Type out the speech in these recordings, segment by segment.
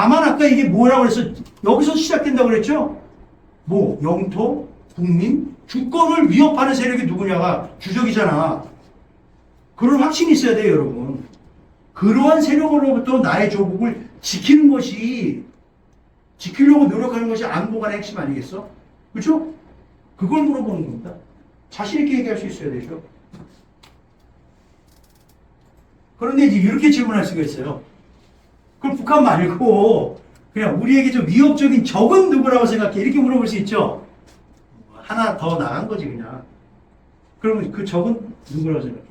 다만 아까 이게 뭐라고 그랬어? 여기서 시작된다고 그랬죠? 뭐 영토, 국민, 주권을 위협하는 세력이 누구냐가 주적이잖아. 그런 확신이 있어야 돼요, 여러분. 그러한 세력으로부터 나의 조국을 지키는 것이, 지키려고 노력하는 것이 안보관의 핵심 아니겠어? 그렇죠? 그걸 물어보는 겁니다. 자신 있게 얘기할 수 있어야 되죠. 그런데 이제 이렇게 질문할 수가 있어요. 그럼 북한 말고 그냥 우리에게 좀 위협적인 적은 누구라고 생각해? 이렇게 물어볼 수 있죠. 하나 더 나간 거지 그냥. 그러면 그 적은 누구라고 생각해?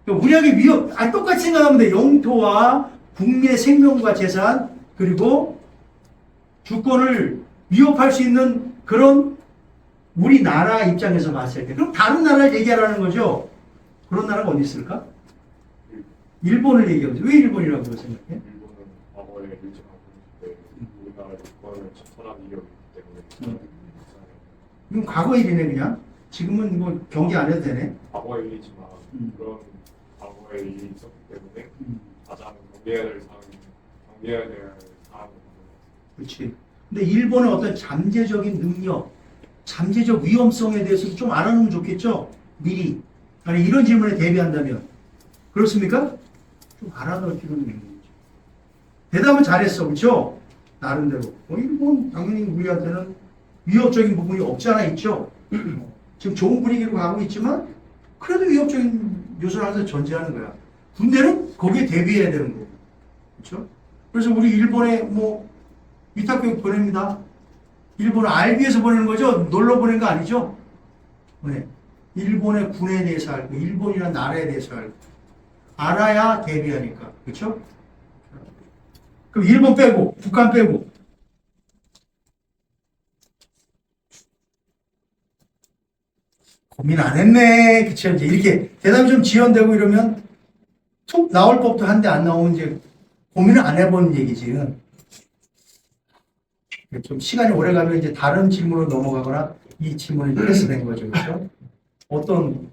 우리에게 위협, 똑같이 생각하면 돼. 영토와 국민의 생명과 재산 그리고 주권을 위협할 수 있는 그런 우리나라 입장에서 봤을 때 그럼 다른 나라를 얘기하라는 거죠. 그런 나라가 어디 있을까? 일본을 얘기하죠. 왜 일본이라고 생각해? 일본은 과거에 일제강점기 때 우리나라의 주권을 침탈한 이력이 있기 때문에 이건 과거 일이네 그냥. 지금은 뭐 경기 안 해도 되네. 과거의 일이지만 그런 과거의 일이 있었기 때문에 가장 경계해야 될 사안입니다. 그렇지. 근데 일본의 어떤 잠재적인 능력, 잠재적 위험성에 대해서 좀 알아놓으면 좋겠죠? 미리. 아니 이런 질문에 대비한다면. 그렇습니까? 좀 알아놓을 필요는 있는 거죠. 대답은 잘했어. 그렇죠? 나름대로. 일본 당연히 우리한테는 위협적인 부분이 없지 않아 있죠? 지금 좋은 분위기로 가고 있지만 그래도 위협적인 요소를 항상 전제하는 거야. 군대는 거기에 대비해야 되는 거고. 그렇죠? 그래서 우리 일본에 뭐 위탁교육 보냅니다. 일본을 알기 위해서 보내는 거죠? 놀러 보낸 거 아니죠? 네. 일본의 군에 대해서 알고, 일본이라는 나라에 대해서 알고. 알아야 대비하니까. 그렇죠? 그럼 일본 빼고, 북한 빼고. 고민 안 했네. 그쵸? 이제 이렇게 대답이 좀 지연되고 이러면 툭 나올 법도 한데 안 나오면 이제 고민을 안 해본 얘기지. 좀 시간이 오래 가면 이제 다른 질문으로 넘어가거나 이 질문이 패스된 거죠. 그렇죠? 어떤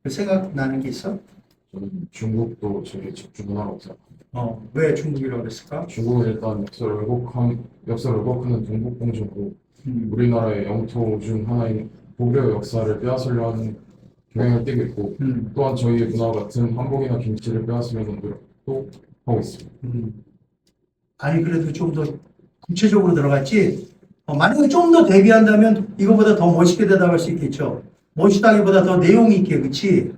생각나는 게 있어? 저는 중국도 제게 집중하라고 생각합니다. 왜 중국이라고 그랬을까? 중국은 일단 역사를 왜곡하는 동북공주고 우리나라의 영토 중 하나인 고구려 역사를 빼앗으려 하는 경향을 띠고 있고 또한 저희의 문화 같은 한복이나 김치를 빼앗으려는 노력도 하고 있습니다. 아니 그래도 좀 더 구체적으로 들어갔지. 만약에 좀 더 대비한다면 이거보다 더 멋있게 대답할 수 있겠죠. 멋있다기보다 더 내용이 있게, 그렇지?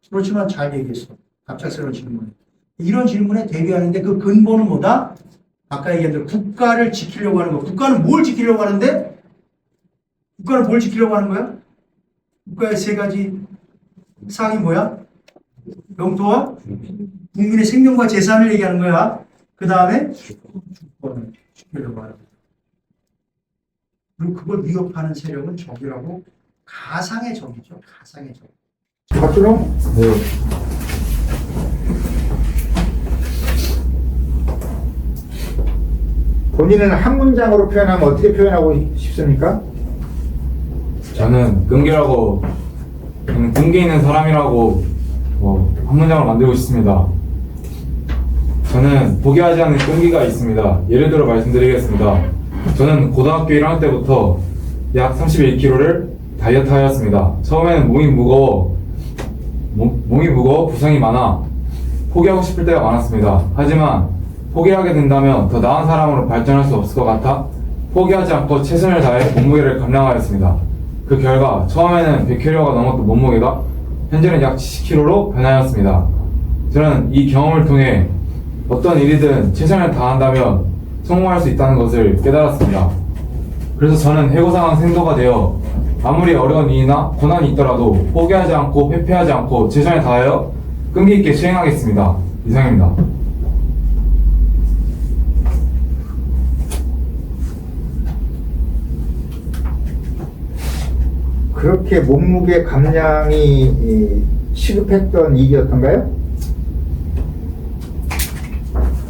그렇지만 잘 얘기했어. 갑작스러운 질문. 이런 질문에 대비하는데 그 근본은 뭐다? 아까 얘기한 대로 국가를 지키려고 하는 거. 국가는 뭘 지키려고 하는데? 국가는 뭘 지키려고 하는 거야? 국가의 세 가지 사항이 뭐야? 영토와 국민의 생명과 재산을 얘기하는 거야. 그 다음에 주권을 지키려고 하는 거야. 그리고 그걸 위협하는 세력은 적이라고 가상의 적이죠. 가상의 적. 박준호? 네. 본인은 한 문장으로 표현하면 어떻게 표현하고 싶습니까? 저는 끈기 있는 사람이라고 한 문장을 만들고 싶습니다. 저는 포기하지 않는 끈기가 있습니다. 예를 들어 말씀드리겠습니다. 저는 고등학교 1학년 때부터 약 31kg를 다이어트 하였습니다. 처음에는 몸이 무거워 부상이 많아 포기하고 싶을 때가 많았습니다. 하지만 포기하게 된다면 더 나은 사람으로 발전할 수 없을 것 같아 포기하지 않고 최선을 다해 몸무게를 감량하였습니다. 그 결과 처음에는 100kg가 넘었던 몸무게가 현재는 약 70kg로 변하였습니다. 저는 이 경험을 통해 어떤 일이든 최선을 다한다면 성공할 수 있다는 것을 깨달았습니다. 그래서 저는 해고상황 생도가 되어 아무리 어려운 일이나 고난이 있더라도 포기하지 않고 회피하지 않고 최선을 다하여 끈기 있게 수행하겠습니다. 이상입니다. 그렇게 몸무게 감량이 시급했던 일이었던가요?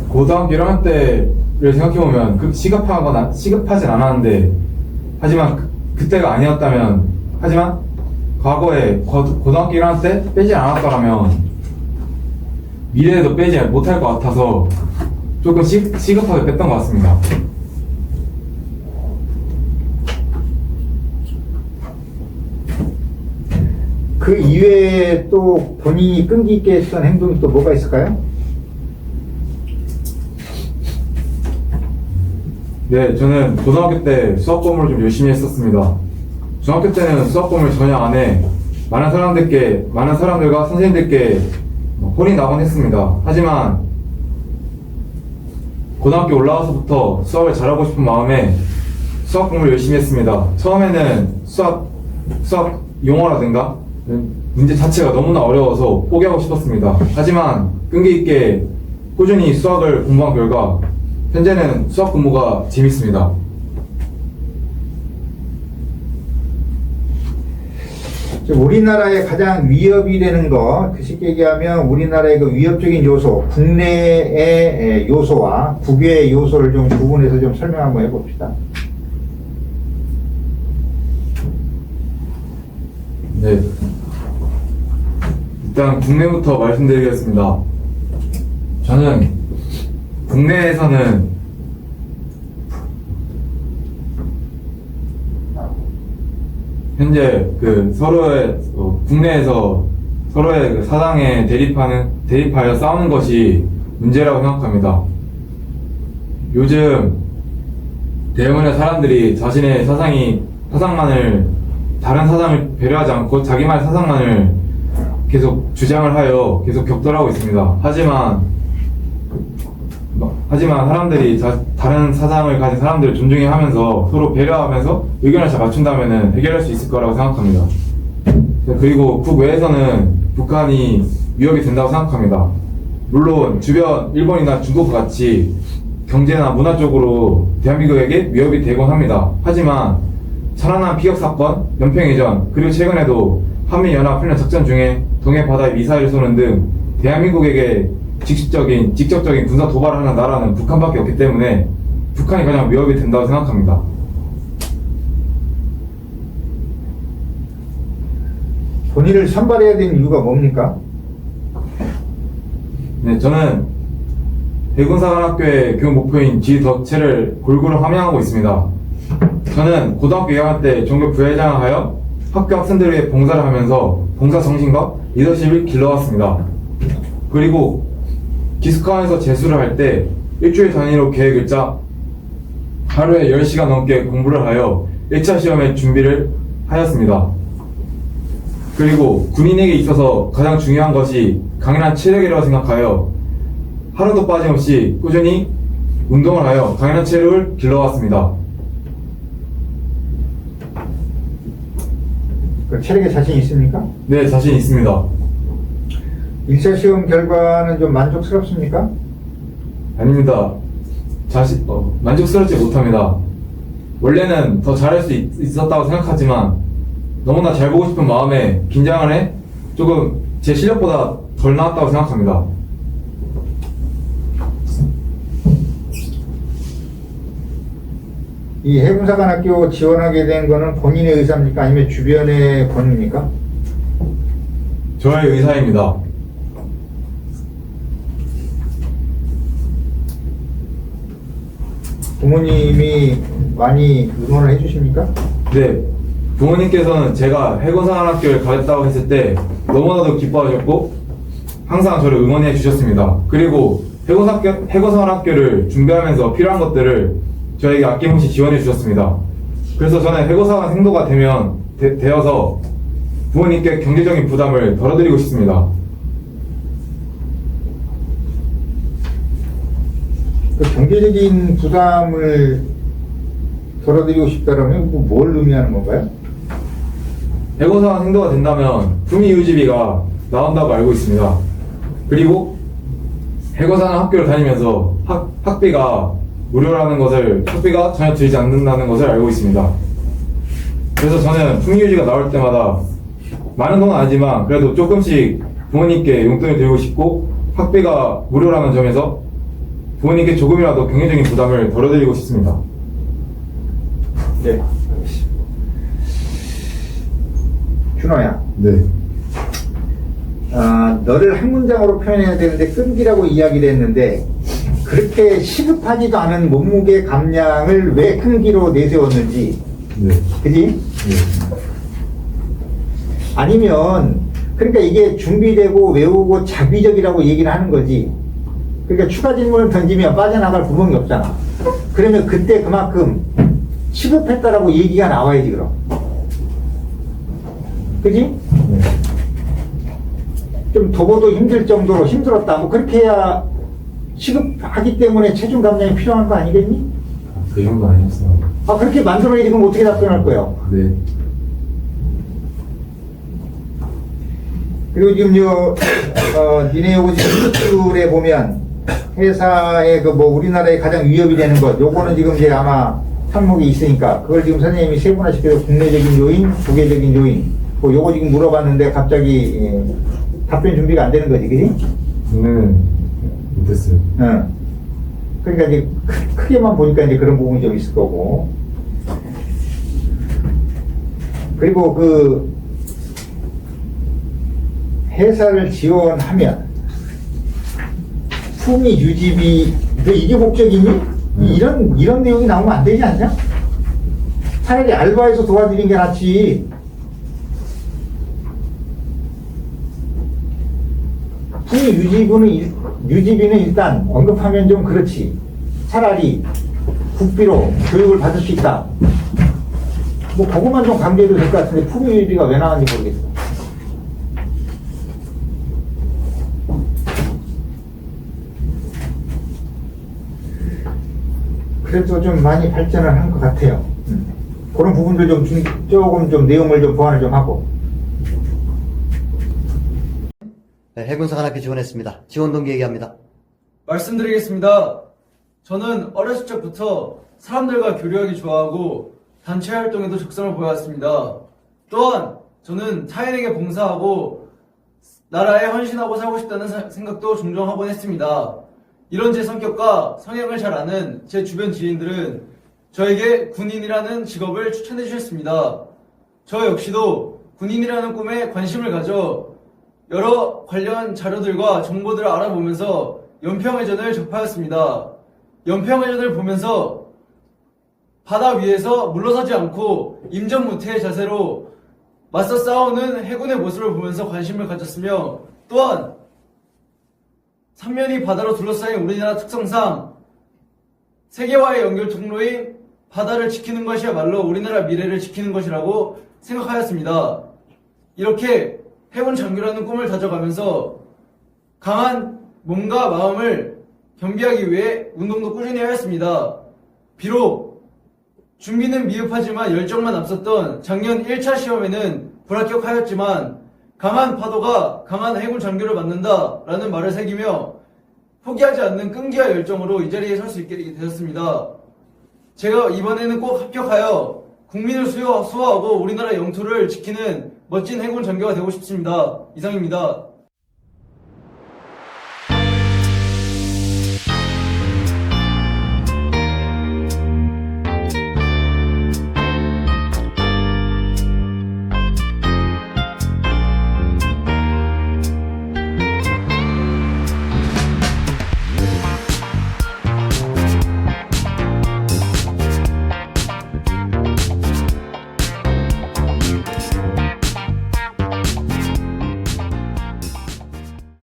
고등학교 1학년 때를 생각해보면 시급하진 않았는데 하지만 그때가 아니었다면 하지만 과거에 고등학교 1학년 때 빼지 않았더라면 미래에도 빼지 못할 것 같아서 조금 시급하게 뺐던 것 같습니다. 그 이외에 또 본인이 끈기 있게 했던 행동이 또 뭐가 있을까요? 네, 저는 고등학교 때 수학 공부를 좀 열심히 했었습니다. 중학교 때는 수학 공부를 전혀 안 해 많은 사람들과 선생님들께 혼이 나곤 했습니다. 하지만 고등학교 올라와서부터 수학을 잘하고 싶은 마음에 수학 공부를 열심히 했습니다. 처음에는 수학 용어라든가 문제 자체가 너무나 어려워서 포기하고 싶었습니다. 하지만 끈기 있게 꾸준히 수학을 공부한 결과 현재는 수학 공부가 재밌습니다. 우리나라의 가장 위협이 되는 거, 그 쉽게 얘기하면 우리나라의 그 위협적인 요소, 국내의 요소와 국외의 요소를 좀 구분해서 좀 설명 한번 해봅시다. 네. 일단 국내부터 말씀드리겠습니다. 저는 국내에서는 현재 그 국내에서 서로의 그 사상에 대립하여 싸우는 것이 문제라고 생각합니다. 요즘 대부분의 사람들이 자신의 사상만을 다른 사상을 배려하지 않고 자기만의 사상만을 계속 주장을 하여 계속 격돌하고 있습니다. 하지만 사람들이 다른 사상을 가진 사람들을 존중해 하면서 서로 배려하면서 의견을 잘 맞춘다면 해결할 수 있을 거라고 생각합니다. 그리고 국외에서는 북한이 위협이 된다고 생각합니다. 물론 주변 일본이나 중국 같이 경제나 문화 쪽으로 대한민국에게 위협이 되곤 합니다. 하지만 천안함 피격 사건, 연평해전, 그리고 최근에도 한미연합훈련 작전 중에 동해 바다에 미사일을 쏘는 등 대한민국에게 직접적인 군사 도발을 하는 나라는 북한밖에 없기 때문에 북한이 가장 위협이 된다고 생각합니다. 본인을 선발해야 되는 이유가 뭡니까? 네, 저는 해군사관학교의 교육 목표인 지덕체를 골고루 함양하고 있습니다. 저는 고등학교 2학년 때 종교 부회장을 하여 학교 학생들을 위해 봉사를 하면서 봉사 정신과 리더십을 길러왔습니다. 그리고 기숙학원에서 재수를 할 때 일주일 단위로 계획을 짜 하루에 10시간 넘게 공부를 하여 1차 시험에 준비를 하였습니다. 그리고 군인에게 있어서 가장 중요한 것이 강인한 체력이라고 생각하여 하루도 빠짐없이 꾸준히 운동을 하여 강인한 체력을 길러왔습니다. 그 체력에 자신 있습니까? 네, 자신 있습니다. 1차 시험 결과는 좀 만족스럽습니까? 아닙니다. 만족스럽지 못합니다. 원래는 더 잘할 수 있었다고 생각하지만 너무나 잘 보고 싶은 마음에 긴장을 해 조금 제 실력보다 덜 나왔다고 생각합니다. 이 해군사관학교 지원하게 된 거는 본인의 의사입니까? 아니면 주변의 권유입니까? 저의 의사입니다. 부모님이 많이 응원을 해주십니까? 네, 부모님께서는 제가 해군사관학교를 가겠다고 했을 때 너무나도 기뻐하셨고 항상 저를 응원해 주셨습니다. 그리고 해군사관학교를 준비하면서 필요한 것들을 저에게 아낌없이 지원해 주셨습니다. 그래서 저는 해군사관 생도가 되어서 부모님께 경제적인 부담을 덜어드리고 싶습니다. 그 경제적인 부담을 덜어드리고 싶다면 뭘 의미하는 건가요? 해군사관 생도가 된다면 품위유지비가 나온다고 알고 있습니다. 그리고 해군사관 학교를 다니면서 학비가 전혀 들지 않는다는 것을 알고 있습니다. 그래서 저는 품위유지가 나올 때마다 많은 돈은 아니지만 그래도 조금씩 부모님께 용돈을 드리고 싶고 학비가 무료라는 점에서 부모님께 조금이라도 경제적인 부담을 덜어드리고 싶습니다. 네, 알겠습니다. 준호야, 네. 너를 한 문장으로 표현해야 되는데 끈기라고 이야기를 했는데 그렇게 시급하지도 않은 몸무게 감량을 왜 끈기로 내세웠는지, 네. 그지? 네. 아니면 그러니까 이게 준비되고 외우고 자비적이라고 얘기를 하는 거지. 그러니까 추가 질문을 던지면 빠져나갈 구멍이 없잖아. 그러면 그때 그만큼 시급했다라고 얘기가 나와야지 그럼. 그지? 네. 좀 도보도 힘들 정도로 힘들었다. 뭐 그렇게 해야 시급하기 때문에 체중 감량이 필요한 거 아니겠니? 그 정도 아니었어요. 아 그렇게 만들어야지 그럼 어떻게 답변할 거예요? 네. 그리고 지금 니네 요거 지금 뉴스에 보면 회사의 그 뭐 우리나라에 가장 위협이 되는 것, 요거는 지금 이제 아마 항목이 있으니까 그걸 지금 선생님이 세분화시켜서 국내적인 요인, 국외적인 요인, 뭐 요거 지금 물어봤는데 갑자기 답변 준비가 안 되는 거지, 그지? 국내는 못했어요. 응. 그러니까 이제 크게만 보니까 이제 그런 부분이 좀 있을 거고. 그리고 그 회사를 지원하면 품위 유지비 이게 목적이니? 이런 내용이 나오면 안 되지 않냐? 차라리 알바에서 도와드리는 게 낫지. 품위 유지비는 일단 언급하면 좀 그렇지. 차라리 국비로 교육을 받을 수 있다. 뭐 그것만 좀 강조해도 될 것 같은데 품위 유지비가 왜 나왔는지 모르겠어. 그래도 좀 많이 발전을 한 것 같아요. 그런 부분들 조금 좀 내용을 좀 보완을 좀 하고. 네, 해군사관학교 지원했습니다. 지원 동기 얘기합니다. 말씀드리겠습니다. 저는 어렸을 적부터 사람들과 교류하기 좋아하고 단체 활동에도 적성을 보여왔습니다. 또한 저는 타인에게 봉사하고 나라에 헌신하고 살고 싶다는 생각도 종종 하곤 했습니다. 이런 제 성격과 성향을 잘 아는 제 주변 지인들은 저에게 군인이라는 직업을 추천해 주셨습니다. 저 역시도 군인이라는 꿈에 관심을 가져 여러 관련 자료들과 정보들을 알아보면서 연평해전을 접하였습니다. 연평해전을 보면서 바다 위에서 물러서지 않고 임전무태의 자세로 맞서 싸우는 해군의 모습을 보면서 관심을 가졌으며, 또한 삼면이 바다로 둘러싸인 우리나라 특성상 세계와의 연결 통로인 바다를 지키는 것이야말로 우리나라 미래를 지키는 것이라고 생각하였습니다. 이렇게 해군 장교라는 꿈을 다져가면서 강한 몸과 마음을 겸비하기 위해 운동도 꾸준히 하였습니다. 비록 준비는 미흡하지만 열정만 앞섰던 작년 1차 시험에는 불합격하였지만 강한 파도가 강한 해군 장교를 만든다라는 말을 새기며 포기하지 않는 끈기와 열정으로 이 자리에 설 수 있게 되었습니다. 제가 이번에는 꼭 합격하여 국민을 수호하고 우리나라 영토를 지키는 멋진 해군 장교가 되고 싶습니다. 이상입니다.